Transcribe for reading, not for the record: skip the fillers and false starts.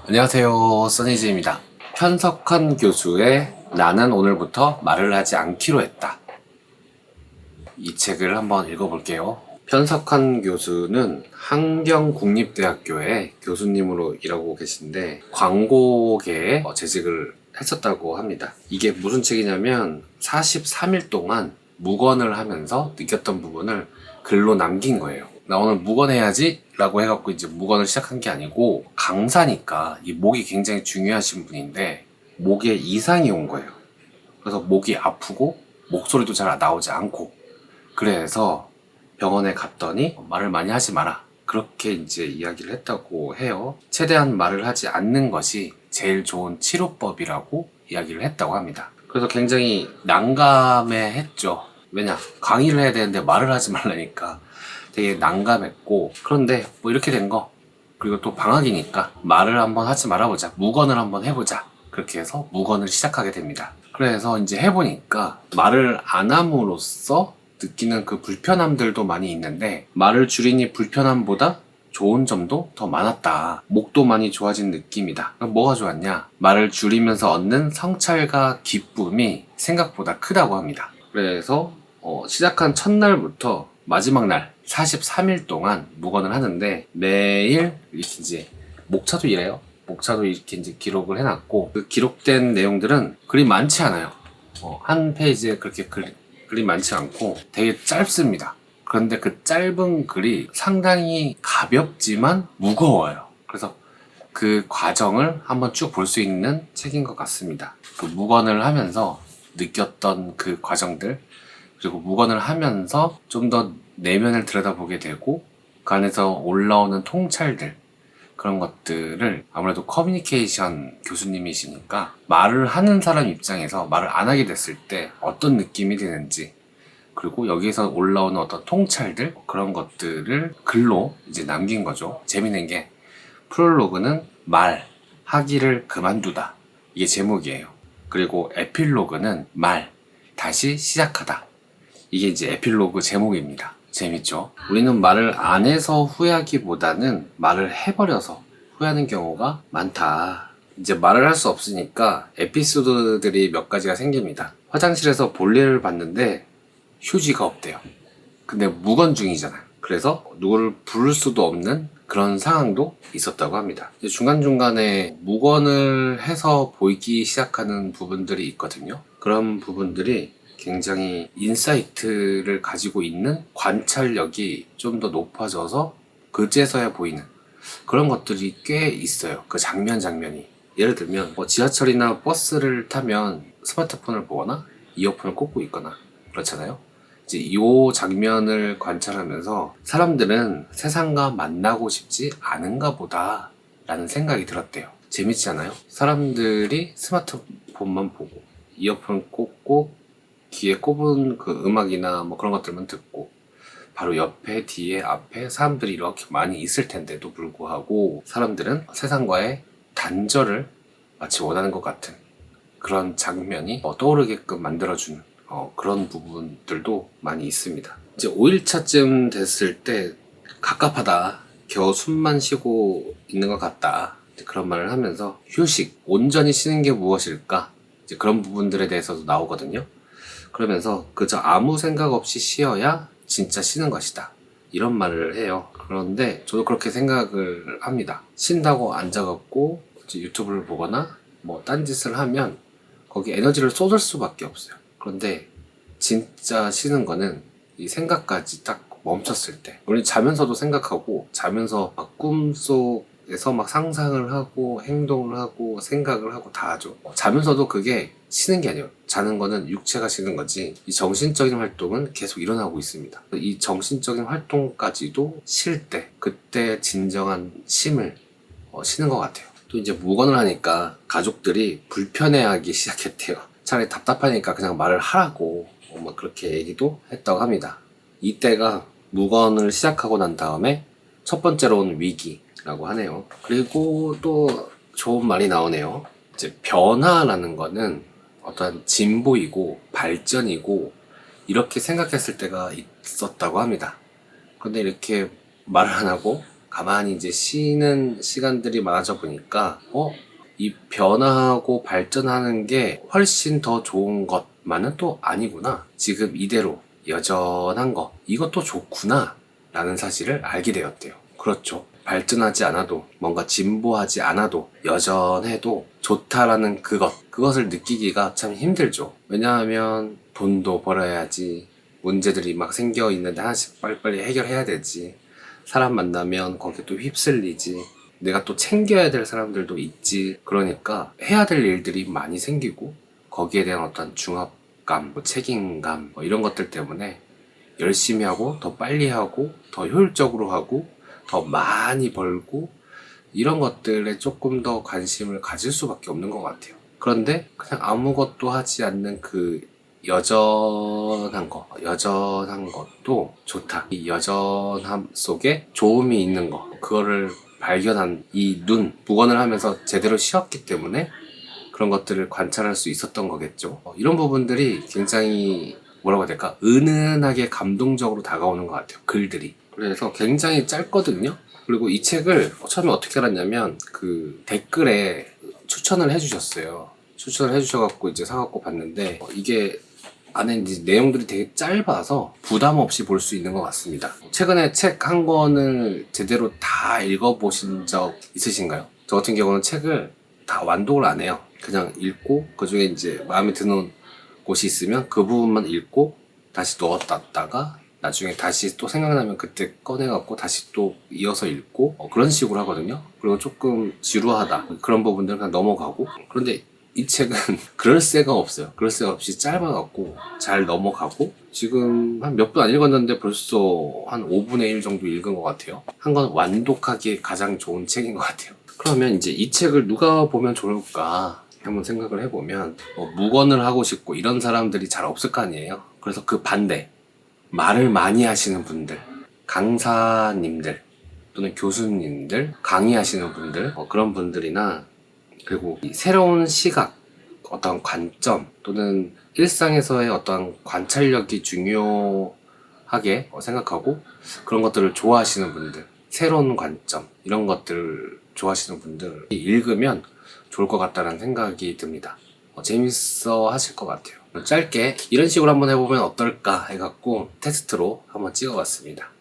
안녕하세요, 써니즈입니다. 편석한 교수의 나는 오늘부터 말을 하지 않기로 했다. 이 책을 한번 읽어볼게요. 편석한 교수는 한경국립대학교의 교수님으로 일하고 계신데 광고계에 재직을 했었다고 합니다. 이게 무슨 책이냐면 43일 동안 묵언을 하면서 느꼈던 부분을 글로 남긴 거예요. 나 오늘 묵언해야지 라고 해갖고 이제 묵언을 시작한 게 아니고, 강사니까 이 목이 굉장히 중요하신 분인데 목에 이상이 온 거예요. 그래서 목이 아프고 목소리도 잘 나오지 않고, 그래서 병원에 갔더니 말을 많이 하지 마라, 그렇게 이제 이야기를 했다고 해요. 최대한 말을 하지 않는 것이 제일 좋은 치료법이라고 이야기를 했다고 합니다. 그래서 굉장히 난감해 했죠. 왜냐, 강의를 해야 되는데 말을 하지 말라니까 되게 난감했고, 그런데 뭐 이렇게 된 거, 그리고 또 방학이니까 말을 한번 하지 말아보자, 묵언을 한번 해보자, 그렇게 해서 묵언을 시작하게 됩니다. 그래서 이제 해보니까 말을 안 함으로써 느끼는 그 불편함들도 많이 있는데, 말을 줄이니 불편함보다 좋은 점도 더 많았다. 목도 많이 좋아진 느낌이다. 그럼 뭐가 좋았냐? 말을 줄이면서 얻는 성찰과 기쁨이 생각보다 크다고 합니다. 그래서 시작한 첫날부터 마지막 날 43일 동안 묵언을 하는데, 매일 이렇게 이제 목차도 이래요. 목차도 이렇게 이제 기록을 해놨고, 그 기록된 내용들은 그리 많지 않아요. 한 페이지에 그렇게 글이 많지 않고 되게 짧습니다. 그런데 그 짧은 글이 상당히 가볍지만 무거워요. 그래서 그 과정을 한번 쭉 볼 수 있는 책인 것 같습니다. 그 묵언을 하면서 느꼈던 그 과정들, 그리고 묵언을 하면서 좀 더 내면을 들여다보게 되고, 그 안에서 올라오는 통찰들, 그런 것들을, 아무래도 커뮤니케이션 교수님이시니까 말을 하는 사람 입장에서 말을 안 하게 됐을 때 어떤 느낌이 드는지, 그리고 여기에서 올라오는 어떤 통찰들, 그런 것들을 글로 이제 남긴 거죠. 재밌는 게 프롤로그는 말 하기를 그만두다, 이게 제목이에요. 그리고 에필로그는 말 다시 시작하다, 이게 이제 에필로그 제목입니다. 재밌죠? 우리는 말을 안 해서 후회하기보다는 말을 해버려서 후회하는 경우가 많다. 이제 말을 할 수 없으니까 에피소드들이 몇 가지가 생깁니다. 화장실에서 볼일을 봤는데 휴지가 없대요. 근데 묵언 중이잖아요. 그래서 누구를 부를 수도 없는 그런 상황도 있었다고 합니다. 중간중간에 묵언을 해서 보이기 시작하는 부분들이 있거든요. 그런 부분들이 굉장히 인사이트를 가지고 있는, 관찰력이 좀 더 높아져서 그제서야 보이는 그런 것들이 꽤 있어요. 그 장면이. 예를 들면 지하철이나 버스를 타면 스마트폰을 보거나 이어폰을 꽂고 있거나 그렇잖아요. 이제 이 장면을 관찰하면서 사람들은 세상과 만나고 싶지 않은가 보다 라는 생각이 들었대요. 재밌지 않아요? 사람들이 스마트폰만 보고 이어폰을 꽂고 귀에 꼽은 그 음악이나 뭐 그런 것들만 듣고, 바로 옆에, 뒤에, 앞에 사람들이 이렇게 많이 있을 텐데도 불구하고 사람들은 세상과의 단절을 마치 원하는 것 같은 그런 장면이 떠오르게끔 만들어주는 그런 부분들도 많이 있습니다. 이제 5일차쯤 됐을 때 갑갑하다, 겨우 숨만 쉬고 있는 것 같다, 그런 말을 하면서 휴식, 온전히 쉬는 게 무엇일까, 이제 그런 부분들에 대해서도 나오거든요. 그러면서 그저 아무 생각 없이 쉬어야 진짜 쉬는 것이다, 이런 말을 해요. 그런데 저도 그렇게 생각을 합니다. 쉰다고 앉아갖고 유튜브를 보거나 뭐 딴짓을 하면 거기 에너지를 쏟을 수밖에 없어요. 그런데 진짜 쉬는 거는 이 생각까지 딱 멈췄을 때, 우리 자면서도 생각하고, 자면서 막 꿈속에서 막 상상을 하고 행동을 하고 생각을 하고 다 하죠. 자면서도 그게 쉬는 게 아니에요. 자는 거는 육체가 쉬는 거지, 이 정신적인 활동은 계속 일어나고 있습니다. 이 정신적인 활동까지도 쉴 때, 그때 진정한 쉼을 쉬는 것 같아요. 또 이제 묵언을 하니까 가족들이 불편해하기 시작했대요. 차라리 답답하니까 그냥 말을 하라고 막 그렇게 얘기도 했다고 합니다. 이때가 묵언을 시작하고 난 다음에 첫 번째로 온 위기라고 하네요. 그리고 또 좋은 말이 나오네요. 이제 변화라는 거는 어떤 진보이고 발전이고, 이렇게 생각했을 때가 있었다고 합니다. 근데 이렇게 말을 안 하고 가만히 이제 쉬는 시간들이 많아져 보니까 이 변화하고 발전하는 게 훨씬 더 좋은 것만은 또 아니구나. 지금 이대로 여전한 거 이것도 좋구나 라는 사실을 알게 되었대요. 그렇죠. 발전하지 않아도 뭔가 진보하지 않아도 여전해도 좋다라는 그것을 느끼기가 참 힘들죠. 왜냐하면 돈도 벌어야지, 문제들이 막 생겨 있는데 하나씩 빨리빨리 해결해야 되지, 사람 만나면 거기에 또 휩쓸리지, 내가 또 챙겨야 될 사람들도 있지. 그러니까 해야 될 일들이 많이 생기고 거기에 대한 어떤 중압감, 책임감 이런 것들 때문에 열심히 하고 더 빨리 하고 더 효율적으로 하고 더 많이 벌고 이런 것들에 조금 더 관심을 가질 수밖에 없는 것 같아요. 그런데 그냥 아무것도 하지 않는 그 여전한 것도 좋다. 이 여전함 속에 좋음이 있는 거, 그거를 발견한 이 무건을 하면서 제대로 쉬었기 때문에 그런 것들을 관찰할 수 있었던 거겠죠. 이런 부분들이 굉장히 뭐라고 해야 될까? 은은하게 감동적으로 다가오는 것 같아요. 글들이. 그래서 굉장히 짧거든요. 그리고 이 책을 처음에 어떻게 알았냐면 그 댓글에 추천을 해주셨어요. 추천을 해주셔갖고 이제 사갖고 봤는데 이게 안에 이제 내용들이 되게 짧아서 부담 없이 볼 수 있는 것 같습니다. 최근에 책 한 권을 제대로 다 읽어보신 적 있으신가요? 저 같은 경우는 책을 다 완독을 안 해요. 그냥 읽고 그 중에 이제 마음에 드는 곳이 있으면 그 부분만 읽고 다시 넣었다가 나중에 다시 또 생각나면 그때 꺼내갖고 다시 또 이어서 읽고 그런 식으로 하거든요. 그리고 조금 지루하다 그런 부분들은 그냥 넘어가고. 그런데 이 책은 그럴 새가 없어요. 그럴 새가 없이 짧아갖고 잘 넘어가고, 지금 한 몇 분 안 읽었는데 벌써 한 5분의 1 정도 읽은 것 같아요. 한 권 완독하기에 가장 좋은 책인 것 같아요. 그러면 이제 이 책을 누가 보면 좋을까 한번 생각을 해보면 묵언을 하고 싶고 이런 사람들이 잘 없을 거 아니에요. 그래서 그 반대, 말을 많이 하시는 분들, 강사님들 또는 교수님들, 강의하시는 분들, 그런 분들이나, 그리고 새로운 시각, 어떤 관점 또는 일상에서의 어떤 관찰력이 중요하게 생각하고 그런 것들을 좋아하시는 분들, 새로운 관점 이런 것들을 좋아하시는 분들이 읽으면 좋을 것 같다는 생각이 듭니다. 재밌어 하실 것 같아요. 짧게 이런 식으로 한번 해보면 어떨까 해갖고 테스트로 한번 찍어봤습니다.